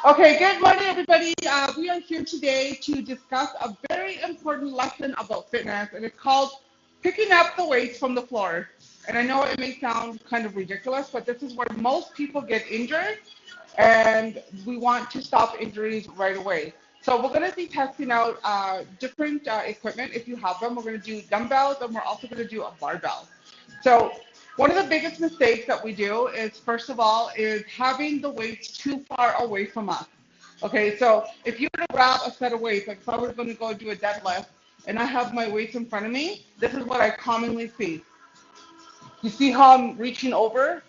Okay, good morning, everybody. We are here today to discuss a very important lesson about fitness, and it's called picking up the weights from the floor. And I know it may sound kind of ridiculous, but this is where most people get injured, and we want to stop injuries right away. So we're going to be testing out different equipment if you have them. We're going to do dumbbells, and we're also going to do a barbell. So one of the biggest mistakes that we do is, first of all, is having the weights too far away from us. Okay, so if you were to grab a set of weights, like if I was going to go do a deadlift and I have my weights in front of me, this is what I commonly see. You see how I'm reaching over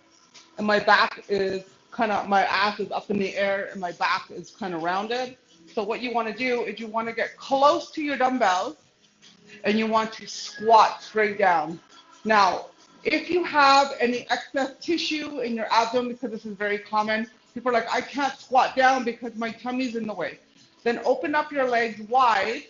and my back is my ass is up in the air and my back is kind of rounded. So what you want to do is you want to get close to your dumbbells and you want to squat straight down. Now, if you have any excess tissue in your abdomen, because this is very common, people are like, I can't squat down because my tummy's in the way. Then open up your legs wide,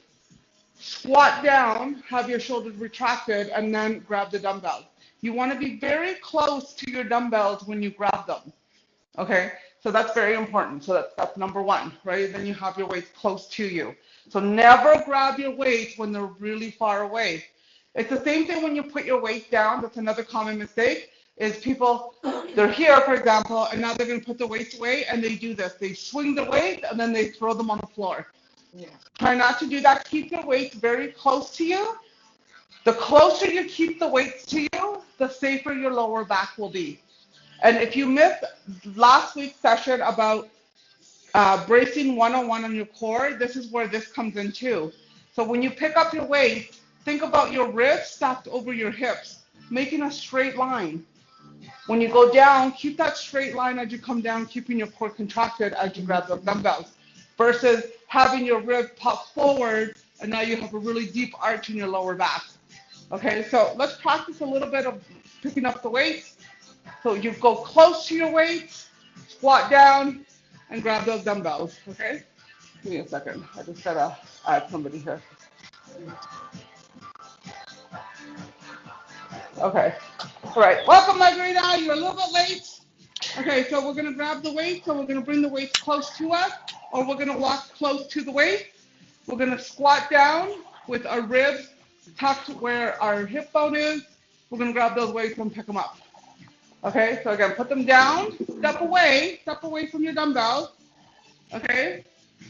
squat down, have your shoulders retracted, and then grab the dumbbells. You want to be very close to your dumbbells when you grab them. Okay, so that's very important. So that's number one, right? Then you have your weights close to you. So never grab your weights when they're really far away. It's the same thing when you put your weight down. That's another common mistake is people, they're here, for example, and now they're going to put the weights away and they do this. They swing the weight and then they throw them on the floor. Yeah. Try not to do that. Keep your weights very close to you. The closer you keep the weights to you, the safer your lower back will be. And if you missed last week's session about bracing one-on-one on your core, this is where this comes in too. So when you pick up your weight, think about your wrists stacked over your hips, making a straight line. When you go down, keep that straight line as you come down, keeping your core contracted as you grab the dumbbells, versus having your ribs pop forward and now you have a really deep arch in your lower back. Okay, so let's practice a little bit of picking up the weights. So you go close to your weights, squat down, and grab those dumbbells, okay? Give me a second. I just gotta add somebody here. Okay. All right. Welcome, Margarita. You're a little bit late. Okay, so we're gonna grab the weights. So we're gonna bring the weights close to us, or we're gonna walk close to the weights. We're gonna squat down with our ribs tucked where our hip bone is. We're gonna grab those weights and pick them up. Okay, so again, put them down, step away from your dumbbell. Okay,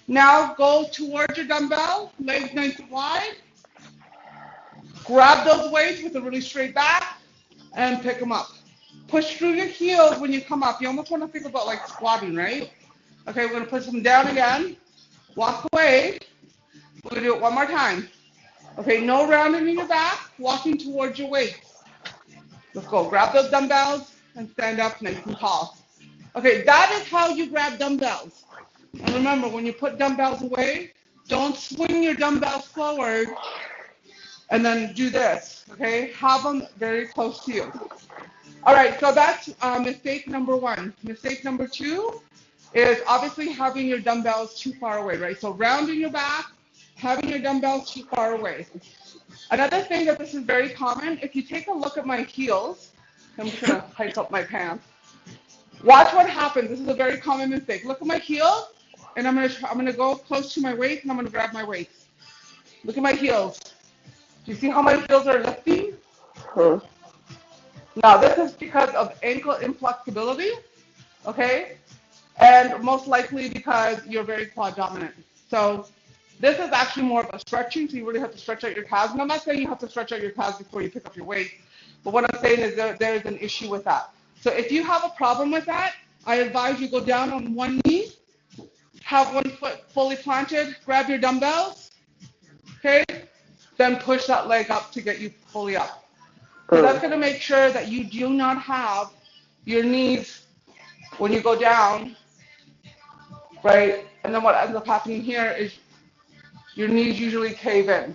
now go towards your dumbbell, legs nice and wide. Grab those weights with a really straight back and pick them up. Push through your heels when you come up. You almost want to think about like squatting, right? Okay, we're gonna push them down again. Walk away. We're gonna do it one more time. Okay, no rounding in your back, walking towards your weights. Let's go. Grab those dumbbells and stand up nice and tall. Okay, that is how you grab dumbbells. And remember, when you put dumbbells away, don't swing your dumbbells forward and then do this, okay? Have them very close to you. All right, so that's mistake number one. Mistake number two is obviously having your dumbbells too far away, right? So rounding your back, having your dumbbells too far away. Another thing that this is very common, if you take a look at my heels, I'm just gonna hike up my pants. Watch what happens. This is a very common mistake. Look at my heels, and I'm gonna go close to my waist, and I'm gonna grab my waist. Look at my heels. Do you see how my heels are lifting? Now this is because of ankle inflexibility, okay? And most likely because you're very quad dominant. So this is actually more of a stretching, so you really have to stretch out your calves. And I'm not saying you have to stretch out your calves before you pick up your weight, but what I'm saying is there is an issue with that. So if you have a problem with that, I advise you go down on one knee, have one foot fully planted, grab your dumbbells, okay? Then push that leg up to get you fully up. So that's going to make sure that you do not have your knees when you go down, right? And then what ends up happening here is your knees usually cave in,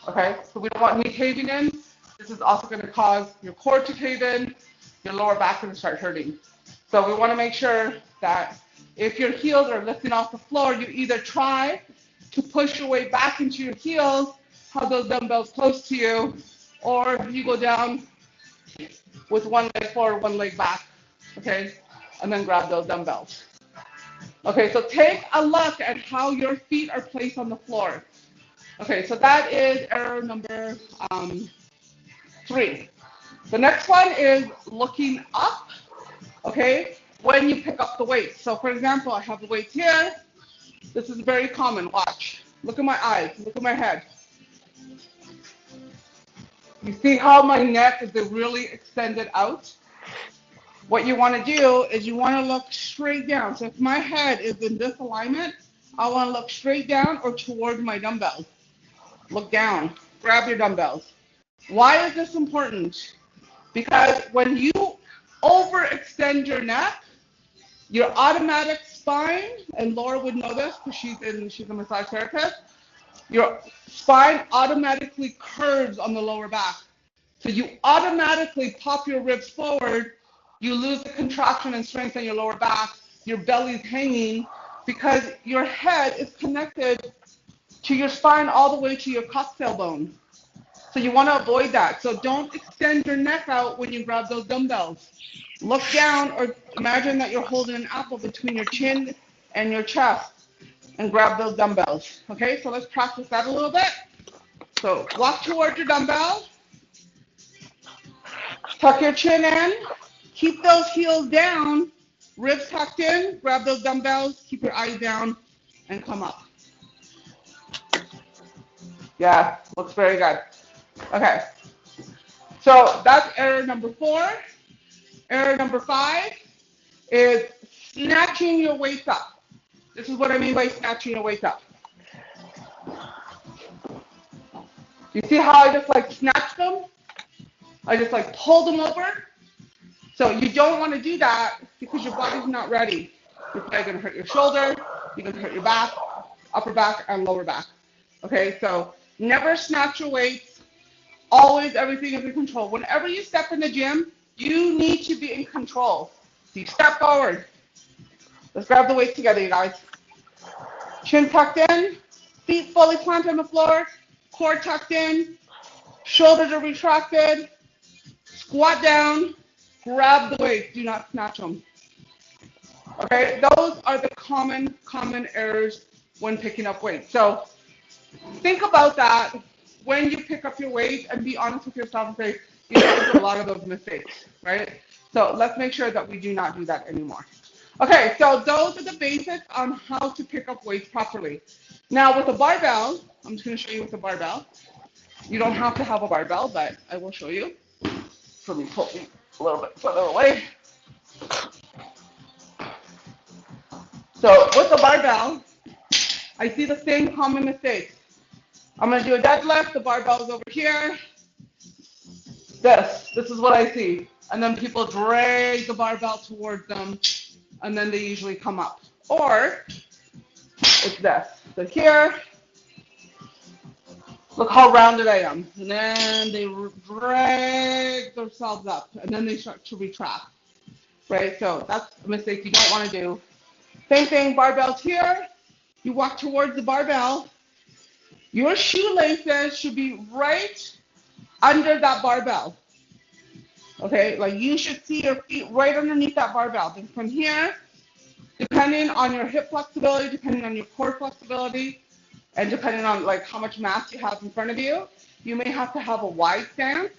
okay? So we don't want knee caving in. This is also going to cause your core to cave in, your lower back going to start hurting. So we want to make sure that if your heels are lifting off the floor, you either try to push your way back into your heels, have those dumbbells close to you, or you go down with one leg forward, one leg back, okay? And then grab those dumbbells. Okay, so take a look at how your feet are placed on the floor. Okay, so that is error number 3. The next one is looking up, okay, when you pick up the weights. So for example, I have the weights here. This is very common. Watch. Look at my eyes. Look at my head. You see how my neck is really extended out? What you want to do is you want to look straight down. So if my head is in this alignment, I want to look straight down or towards my dumbbells. Look down. Grab your dumbbells. Why is this important? Because when you overextend your neck, your automatic spine, and Laura would know this because she's a massage therapist, your spine automatically curves on the lower back. So you automatically pop your ribs forward, you lose the contraction and strength in your lower back, your belly's hanging because your head is connected to your spine all the way to your cocktail bone. So you want to avoid that. So don't extend your neck out when you grab those dumbbells. Look down or imagine that you're holding an apple between your chin and your chest and grab those dumbbells. Okay, so let's practice that a little bit. So walk towards your dumbbell. Tuck your chin in. Keep those heels down. Ribs tucked in. Grab those dumbbells. Keep your eyes down and come up. Yeah, looks very good. Okay, so that's error number 4. Error number 5 is snatching your weights up. This is what I mean by snatching your weights up. You see how I just like snatched them? I just like pulled them over. So you don't want to do that because your body's not ready. You're probably going to hurt your shoulder, you're going to hurt your back, upper back, and lower back. Okay, so never snatch your weights. Always everything is in control. Whenever you step in the gym, you need to be in control. So you step forward. Let's grab the weights together, you guys. Chin tucked in, feet fully planted on the floor, core tucked in, shoulders are retracted, squat down, grab the weights, do not snatch them. Okay, those are the common errors when picking up weights. So think about that when you pick up your weight and be honest with yourself and say, you know, there's a lot of those mistakes, right? So let's make sure that we do not do that anymore. Okay, so those are the basics on how to pick up weights properly. Now with a barbell, I'm just going to show you with a barbell. You don't have to have a barbell, but I will show you. So let me pull me a little bit further away. So with the barbell, I see the same common mistakes. I'm going to do a deadlift. The barbell is over here. This is what I see. And then people drag the barbell towards them, and then they usually come up. Or it's this. So here, look how rounded I am. And then they drag themselves up, and then they start to retract. Right? So that's a mistake you don't want to do. Same thing, barbell's here. You walk towards the barbell. Your shoelaces should be right under that barbell. Okay, like you should see your feet right underneath that barbell. Then from here, depending on your hip flexibility, depending on your core flexibility, and depending on like how much mass you have in front of you, you may have to have a wide stance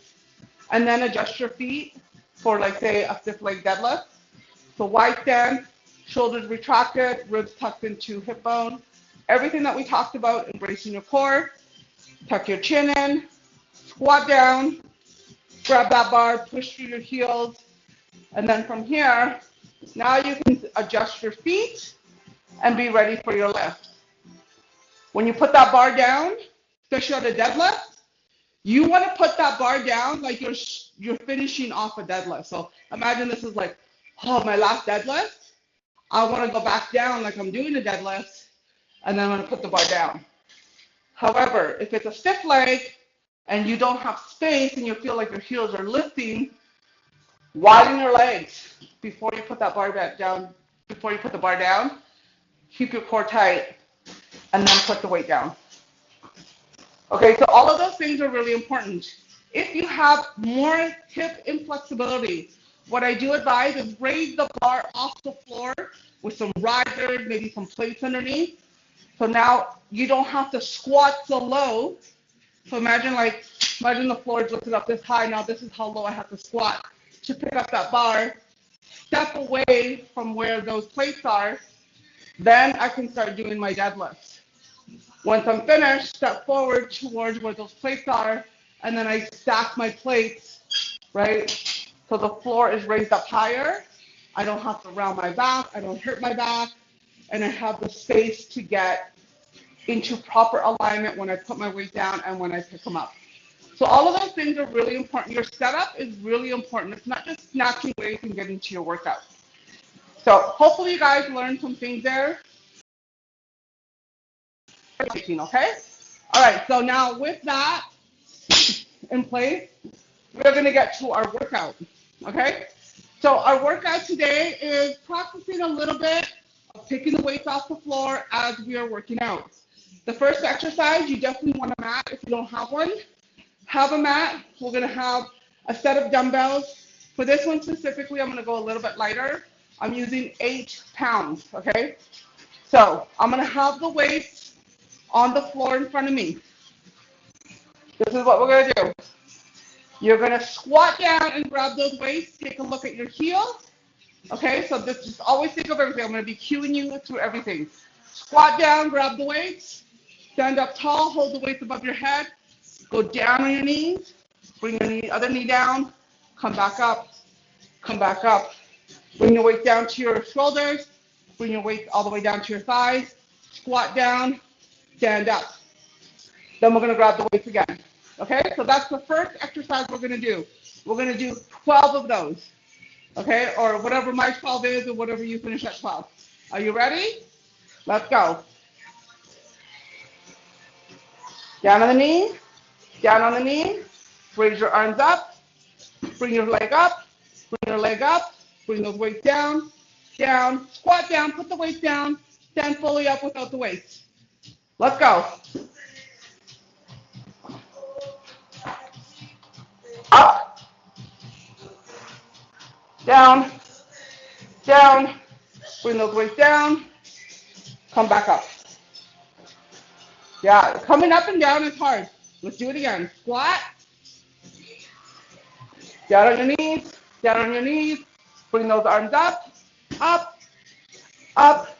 and then adjust your feet for like say a stiff leg deadlift. So wide stance, shoulders retracted, ribs tucked into hip bone. Everything that we talked about, embracing your core, tuck your chin in, squat down, grab that bar, push through your heels, and then from here, now you can adjust your feet and be ready for your lift. When you put that bar down, especially on a deadlift, you want to put that bar down like you're finishing off a deadlift. So imagine this is like, oh, my last deadlift. I want to go back down like I'm doing a deadlift, and then I'm going to put the bar down. However, if it's a stiff leg and you don't have space and you feel like your heels are lifting, widen your legs before you put that bar back down. Before you put the bar down, keep your core tight, and then put the weight down. Okay, so all of those things are really important. If you have more hip inflexibility, what I do advise is raise the bar off the floor with some risers, maybe some plates underneath. So now you don't have to squat so low. So imagine the floor is lifted up this high. Now this is how low I have to squat to pick up that bar. Step away from where those plates are. Then I can start doing my deadlifts. Once I'm finished, step forward towards where those plates are, and then I stack my plates, right? So the floor is raised up higher. I don't have to round my back. I don't hurt my back. And I have the space to get into proper alignment when I put my weight down and when I pick them up. So all of those things are really important. Your setup is really important. It's not just snatching weights and getting to your workout. So hopefully you guys learned some things there. Okay? All right, so now with that in place, we're going to get to our workout. Okay? So our workout today is practicing a little bit of picking the weights off the floor as we are working out. The first exercise, you definitely want a mat if you don't have one. Have a mat. We're going to have a set of dumbbells. For this one specifically, I'm going to go a little bit lighter. I'm using 8 pounds, okay? So I'm going to have the weights on the floor in front of me. This is what we're going to do. You're going to squat down and grab those weights. Take a look at your heel. Okay, so just always think of everything. I'm going to be cueing you through everything. Squat down, grab the weights. Stand up tall, hold the weights above your head. Go down on your knees. Bring your other knee down. Come back up. Come back up. Bring your weight down to your shoulders. Bring your weight all the way down to your thighs. Squat down. Stand up. Then we're going to grab the weights again. Okay, so that's the first exercise we're going to do. We're going to do 12 of those. Okay, or whatever my 12 is or whatever you finish at 12. Are you ready? Let's go. Down on the knee. Down on the knee. Raise your arms up. Bring your leg up. Bring your leg up. Bring those weights down. Down. Squat down. Put the weights down. Stand fully up without the weights. Let's go. Up. Down. Down. Bring those weights down. Come back up. Yeah, coming up and down is hard. Let's do it again. Squat. Down on your knees. Down on your knees. Bring those arms up. Up. Up.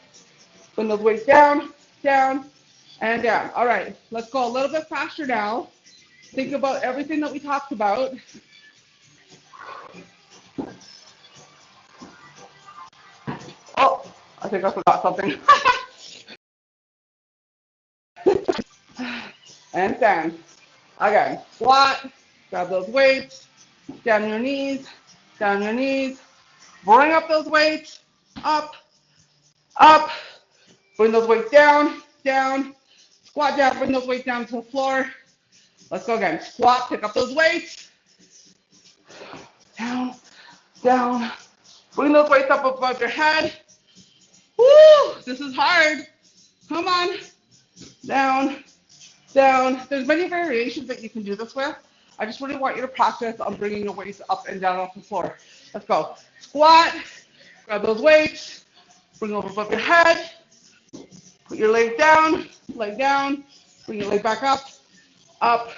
Bring those weights down. Down. And down. All right. Let's go a little bit faster now. Think about everything that we talked about. Oh, I think I forgot something. And stand. Again, squat, grab those weights, down your knees, down your knees. Bring up those weights, up, up. Bring those weights down, down. Squat down, bring those weights down to the floor. Let's go again. Squat, pick up those weights. Down, down. Bring those weights up above your head. Woo, this is hard. Come on. Down, down. There's many variations that you can do this with. I just really want you to practice on bringing your weights up and down off the floor. Let's go. Squat, grab those weights, bring over above your head, put your leg down, bring your leg back up,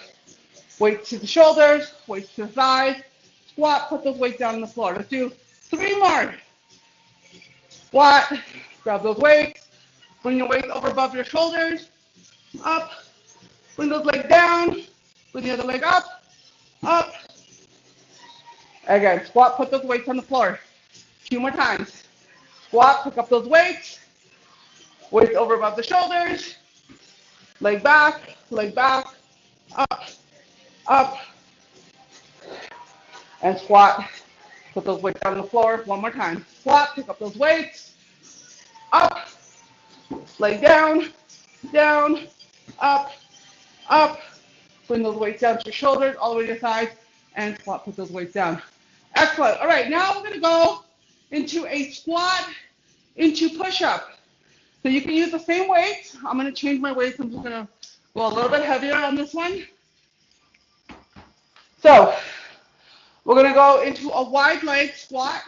weights to the shoulders, weights to the thighs, squat, put those weights down on the floor. Let's do 3 more. Squat, grab those weights, bring your weight over above your shoulders, up, bring those legs down, bring the other leg up. Again, squat, put those weights on the floor. 2 more times. Squat, pick up those weights, weights over above the shoulders, leg back, up, and squat, put those weights on the floor. 1 more time. Squat, pick up those weights, up, leg down, up, bring those weights down to your shoulders, all the way to your thighs, and squat, put those weights down. Excellent. All right, now we're going to go into a squat into push-up. So you can use the same weights. I'm going to change my weights. I'm just going to go a little bit heavier on this one. So We're going to go into a wide leg squat.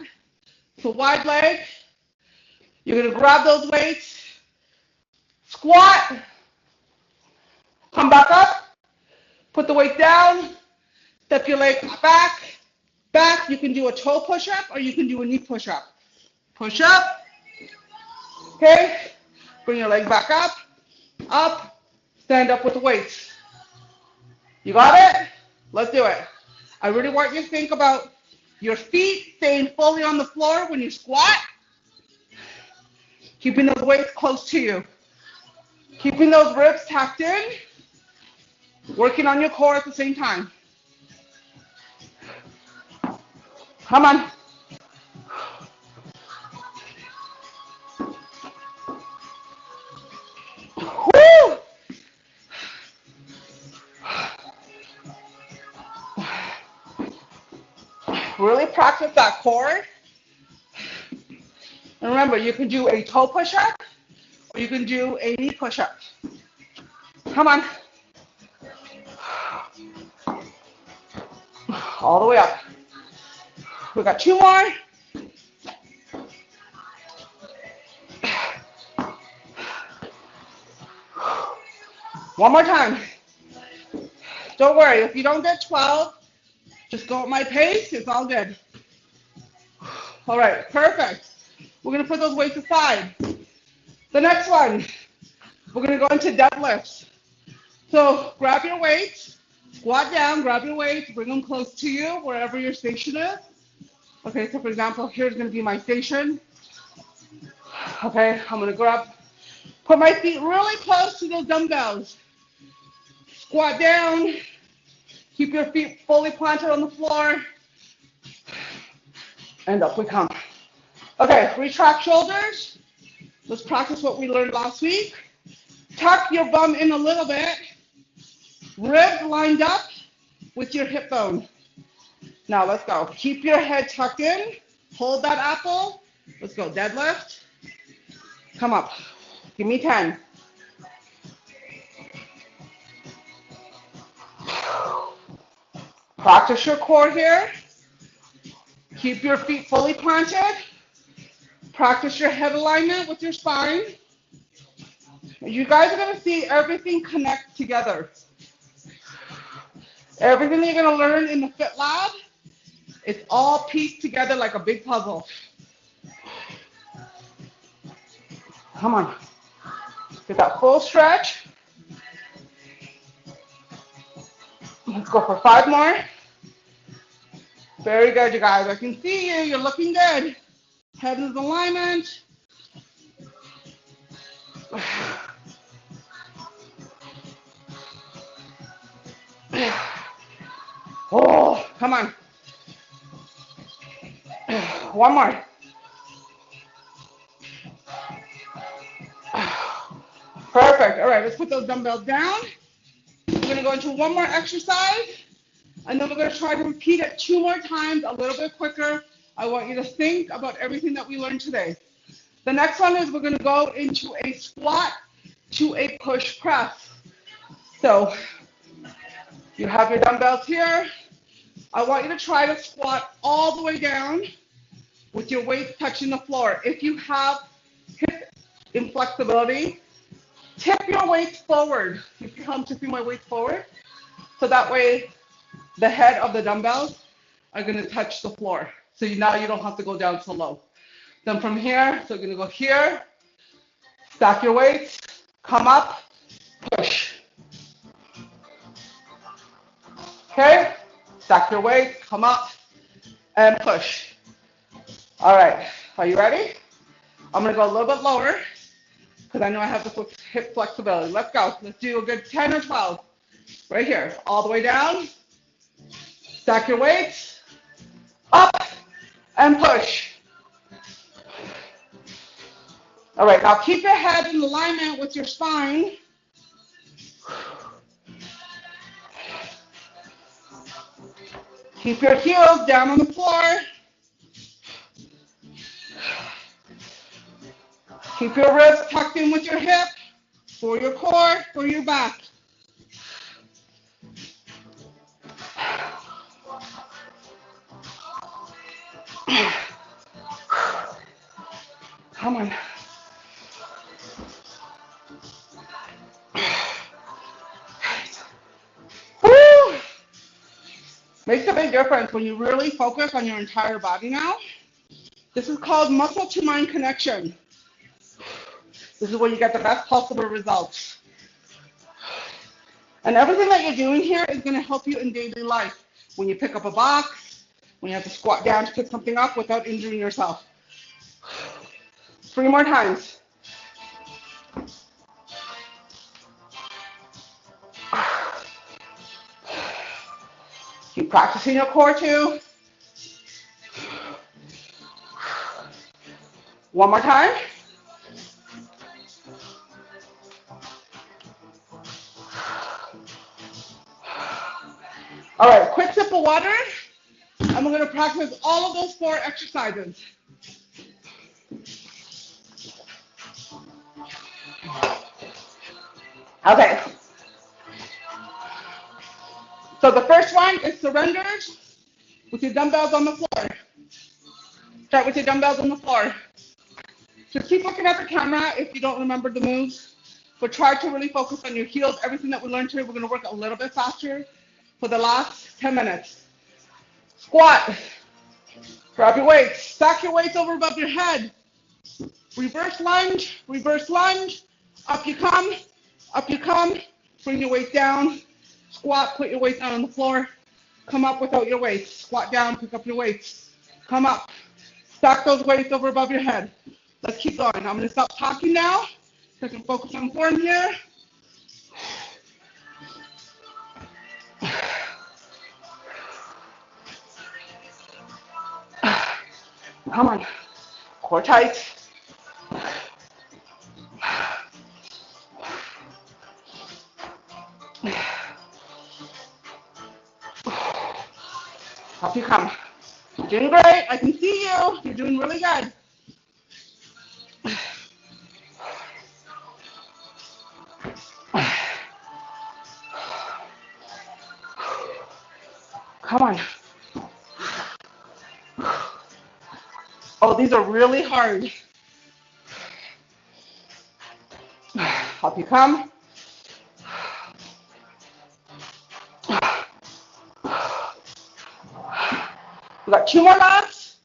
So wide leg, you're going to grab those weights, squat, come back up, put the weight down, step your leg back, back. You can do a toe push-up or you can do a knee push-up. Push up, okay? Bring your leg back up, stand up with the weights. You got it? Let's do it. I really want you to think about your feet staying fully on the floor when you squat, keeping those weights close to you, keeping those ribs tucked in, working on your core at the same time. Come on. Woo! Really practice that core. And remember, you can do a toe push-up or you can do a knee push-up. Come on. All the way up. We got 2 more. One more time. Don't worry, if you don't get 12, just go at my pace. It's all good. All right, perfect. We're going to put those weights aside. The next one, we're going to go into deadlifts. So grab your weights, squat down, grab your weights, bring them close to you, wherever your station is. Okay, so for example, here's going to be my station. Okay, I'm going to put my feet really close to those dumbbells. Squat down, keep your feet fully planted on the floor, and up we come. Okay, retract shoulders. Let's practice what we learned last week. Tuck your bum in a little bit. Ribs lined up with your hip bone. Now let's go. Keep your head tucked in. Hold that apple. Let's go. Deadlift. Come up. Give me 10. Practice your core here. Keep your feet fully planted. Practice your head alignment with your spine. You guys are going to see everything connect together. Everything that you're going to learn in the Fit Lab, it's all pieced together like a big puzzle. Come on. Get that full stretch. Let's go for 5 more. Very good, you guys. I can see you. You're looking good. Head is alignment. Oh, come on. 1 more. Perfect. All right, let's put those dumbbells down. We're going to go into 1 more exercise, and then we're going to try to repeat it 2 more times, a little bit quicker. I want you to think about everything that we learned today. The next one is we're going to go into a squat to a push press. So you have your dumbbells here. I want you to try to squat all the way down with your weight touching the floor. If you have hip inflexibility, tip your weights forward. You see how I'm tipping my weights forward? So that way the head of the dumbbells are going to touch the floor. So now you don't have to go down so low. Then from here, so you're going to go here, stack your weights, come up, push. Okay? Stack your weights, come up, and push. All right, are you ready? I'm going to go a little bit lower because I know I have the hip flexibility. Let's go. Let's do a good 10 or 12. Right here, all the way down. Stack your weights, up, and push. All right, now keep your head in alignment with your spine. Keep your heels down on the floor. Keep your ribs tucked in with your hip, for your core, for your back. Come on. Woo! Makes a big difference when you really focus on your entire body now. This is called muscle to mind connection. This is where you get the best possible results. And everything that you're doing here is going to help you in daily life. When you pick up a box, when you have to squat down to pick something up without injuring yourself. 3 more times. Keep practicing your core too. 1 more time. All right, quick sip of water, and we're going to practice all of those 4 exercises. Okay. So the first one is surrenders with your dumbbells on the floor. Start with your dumbbells on the floor. Just keep looking at the camera if you don't remember the moves, but try to really focus on your heels. Everything that we learned today, we're going to work a little bit faster for the last 10 minutes. Squat. Grab your weights. Stack your weights over above your head. Reverse lunge, up you come, bring your weight down, squat, put your weight down on the floor, come up without your weights, squat down, pick up your weights, come up, stack those weights over above your head. Let's keep going. I'm going to stop talking now so I can focus on form here. Come on, core tight. Up you come. You're doing great. I can see you. You're doing really good. Come on. Oh, these are really hard. Up you come. We got 2 more laps.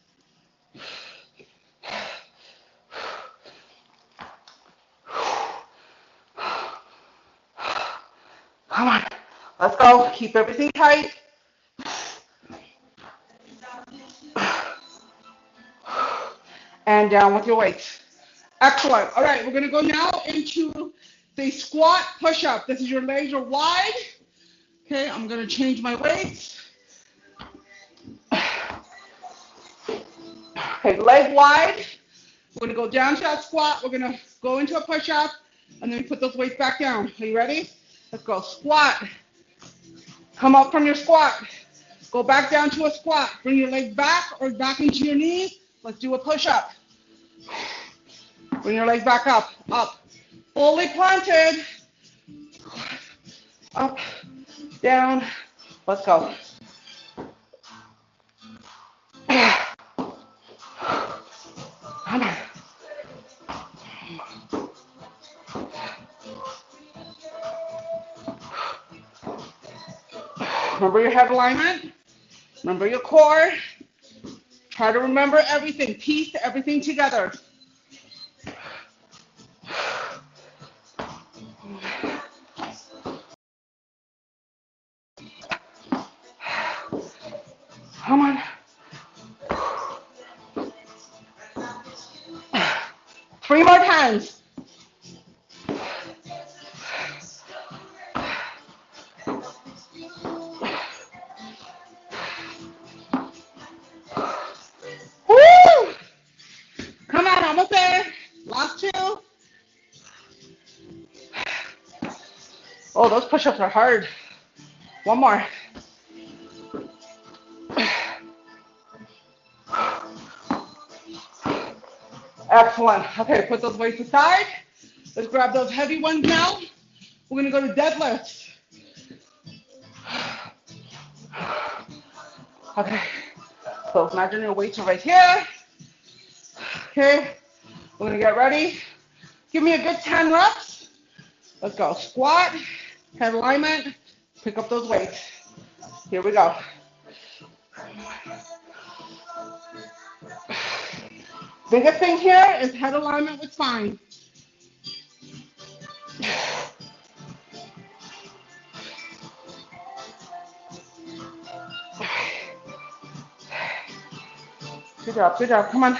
Come on. Let's go. Keep everything tight. And down with your weights. Excellent. All right, we're going to go now into the squat push-up. This is your legs are wide. Okay, I'm going to change my weights. Okay, leg wide. We're going to go down to that squat. We're going to go into a push-up, and then put those weights back down. Are you ready? Let's go. Squat. Come up from your squat. Go back down to a squat. Bring your leg back or back into your knee. Let's do a push-up. Bring your leg back up. Up. Fully planted. Up. Down. Let's go. Come on. Remember your head alignment. Remember your core. Try to remember everything. Piece everything together. Come on. 3 more times. Woo! Come on, almost there. Last 2. Oh, those push-ups are hard. 1 more. Excellent. Okay, put those weights aside. Let's grab those heavy ones now. We're going to go to deadlifts. Okay. So imagine your weights are right here. Okay. We're gonna get ready. Give me a good 10 reps. Let's go. Squat, head alignment, pick up those weights. Here we go. Biggest thing here is head alignment with spine. Good job, good job. Come on.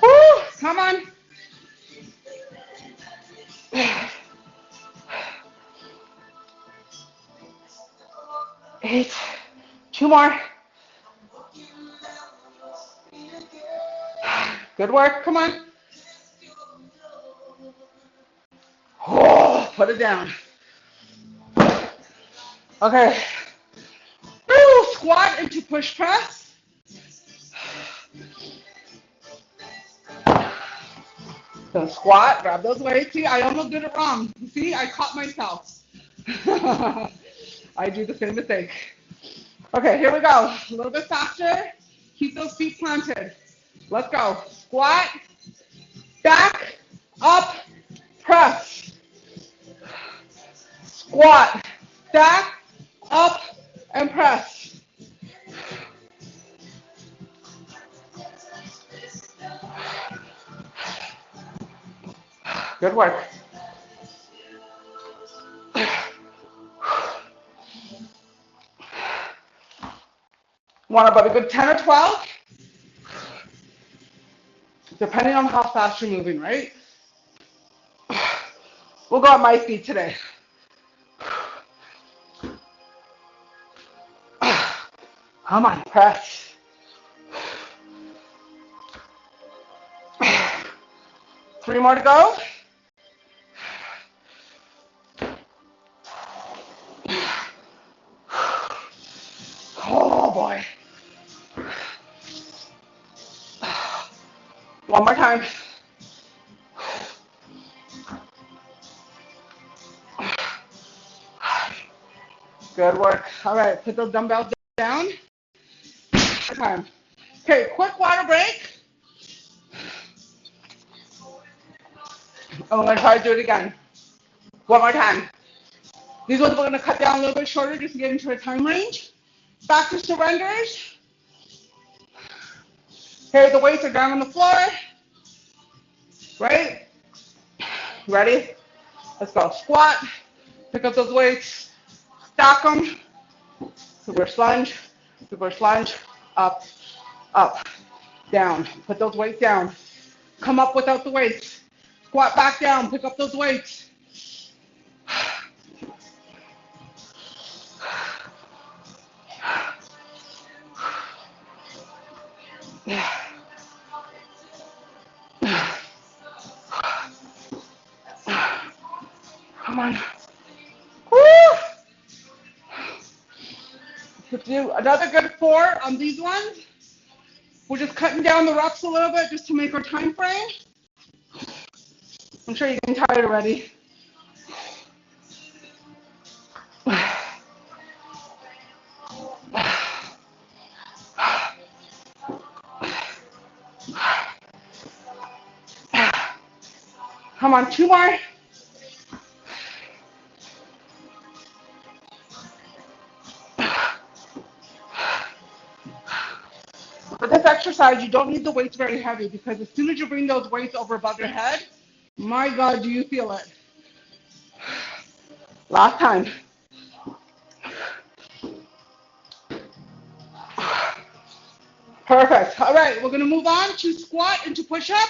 Woo, come on. 8. 2 more. Good work. Come on. Oh, put it down. Okay. Woo, squat into push press. So squat, grab those weights. See, I almost did it wrong. See, I caught myself. I do the same mistake. Okay, here we go. A little bit faster. Keep those feet planted. Let's go. Squat, back, up, press. Squat, back, up, and press. Good work. Want about a good 10 or 12, depending on how fast you're moving, right? We'll go at my speed today. Come on, press. 3 more to go. Oh boy. One more time. Good work. All right, put those dumbbells down. Time. Okay, quick water break. And we're going to try to do it again. One more time. These ones we're going to cut down a little bit shorter just to get into a time range. Back to surrenders. Okay, the weights are down on the floor. Right? Ready? Let's go. Squat. Pick up those weights. Stack them. Reverse lunge. Reverse lunge. Up. Up. Down. Put those weights down. Come up without the weights. Squat back down. Pick up those weights. Come on. Woo! Let's do another good 4 on these ones. We're just cutting down the reps a little bit just to make our time frame. I'm sure you're getting tired already. Come on, 2 more. For this exercise, you don't need the weights very heavy because as soon as you bring those weights over above your head, my God, do you feel it? Last time. Perfect. All right, we're going to move on to squat into push-up.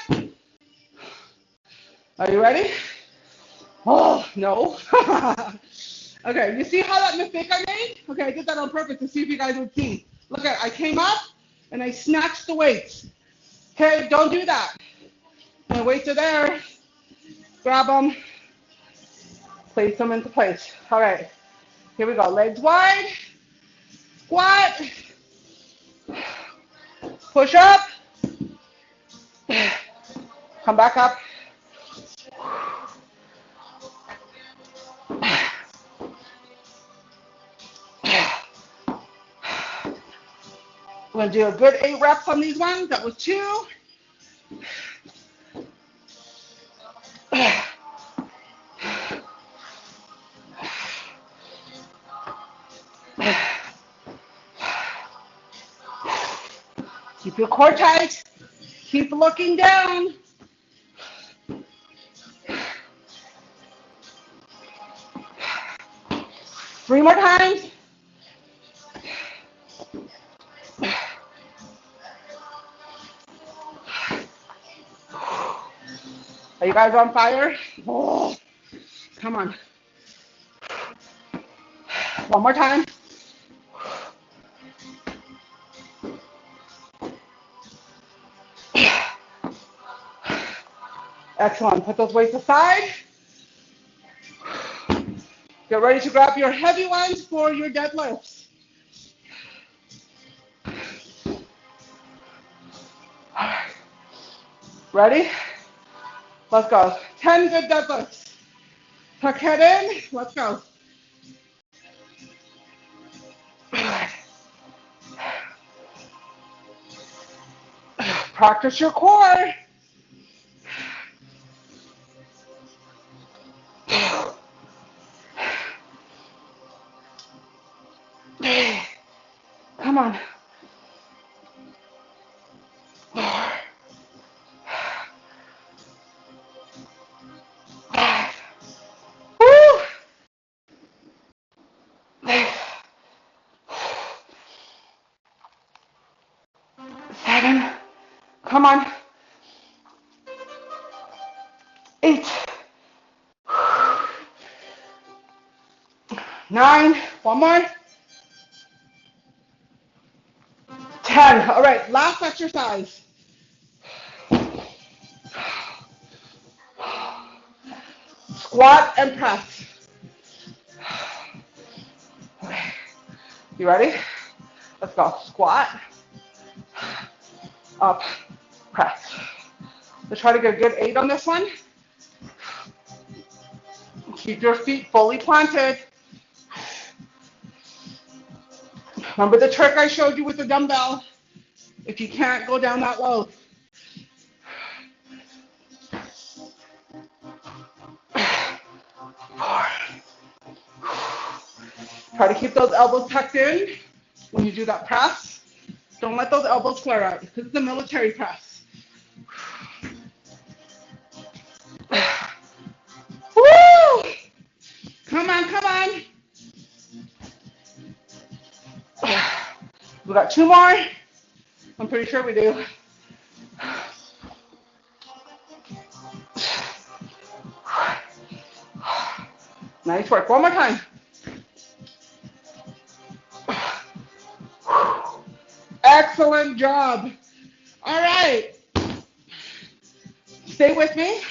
Are you ready? Oh, no. Okay, you see how that mistake I made? Okay, I did that on purpose to see if you guys would see. Look at, I came up and I snatched the weights. Okay, don't do that. My weights are there. Grab them. Place them into place. All right, here we go. Legs wide. Squat. Push up. Come back up. We're going to do a good 8 reps on these ones. That was 2. Keep your core tight. Keep looking down. 3 more times. Are you guys on fire? Oh, come on. 1 more time. Excellent. Put those weights aside. Get ready to grab your heavy ones for your deadlifts. All right. Ready? Let's go. 10 good deadlifts. Tuck head in. Let's go. Practice your core. Come on. Woo! 7. Come on. 8. 9. 1 more. 10. All right, last exercise. Squat and press. Okay. You ready? Let's go. Squat. Up. Press. Let's try to get a good 8 on this one. Keep your feet fully planted. Remember the trick I showed you with the dumbbell? If you can't go down that low. Try to keep those elbows tucked in when you do that press. Don't let those elbows flare out. This is a military press. Woo! Come on, come on. We got 2 more. I'm pretty sure we do. Nice work. 1 more time. Excellent job. All right. Stay with me.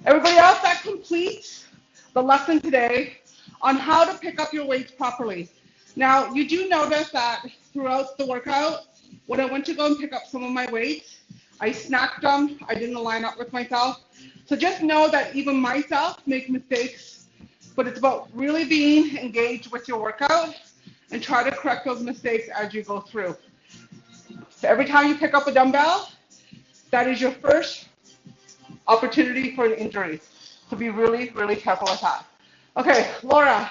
Everybody else, that completes the lesson today on how to pick up your weights properly. Now, you do notice that throughout the workout, when I went to go and pick up some of my weights, I snacked them. I didn't line up with myself. So just know that even myself make mistakes, but it's about really being engaged with your workout and try to correct those mistakes as you go through. So every time you pick up a dumbbell, that is your first opportunity for an injury. So be really, really careful with that. Okay, Laura,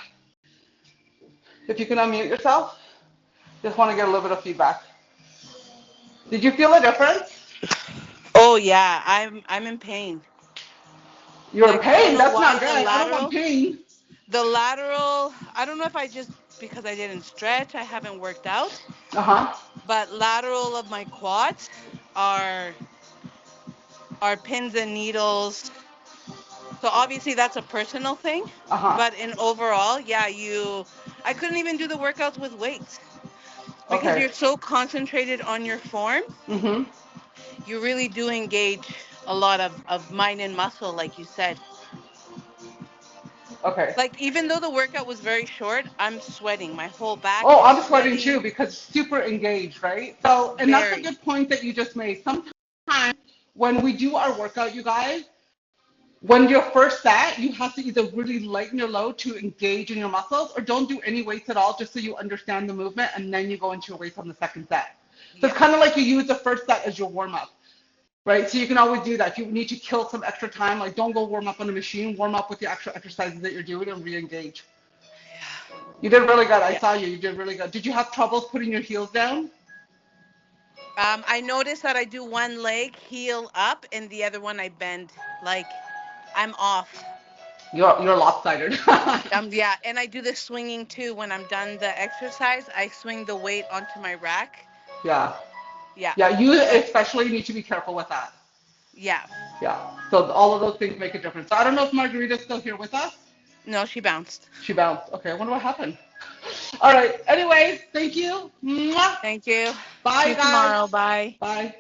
if you can unmute yourself, just want to get a little bit of feedback. Did you feel a difference? Oh yeah, I'm in pain. You're in Like I don't pain. know That's why not good. I don't want pain. the lateral, I don't know if I just because I didn't stretch, I haven't worked out, Uh-huh. but lateral of my quads are are pins and needles. So obviously that's a personal thing, Uh-huh. but in overall, yeah, I couldn't even do the workouts with weights because Okay. you're so concentrated on your form. Mm-hmm. You really do engage a lot of mind and muscle, like you said. Okay. Like even though the workout was very short, I'm sweating. My whole back Oh, is I'm sweating too sweating. because super engaged, right? So, and that's a Very. good point that you just made. Sometimes when we do our workout, you guys, when you're first set, you have to either really lighten your load to engage in your muscles or don't do any weights at all just so you understand the movement and then you go into your weights on the second set. So it's Yeah. kind of like you use the first set as your warm up, right? So you can always do that. If you need to kill some extra time, like don't go warm up on the machine, warm up with the actual exercises that you're doing and re-engage. Yeah. You did really good. I Yeah. saw you. You did really good. Did you have troubles putting your heels down? I noticed that I do one leg heel up and the other one I bend. Like I'm off. You're lopsided. Yeah, and I do the swinging too. When I'm done the exercise, I swing the weight onto my rack. Yeah. Yeah. Yeah, you So especially need to be careful with that. yeah. Yeah. So all of those things make a difference. So I don't know if Margarita's still here with us. No, she bounced. She bounced. Okay, I wonder what happened. All right. Anyways, thank you. Mwah. Thank you. See Bye, you guys. tomorrow. Bye. Bye.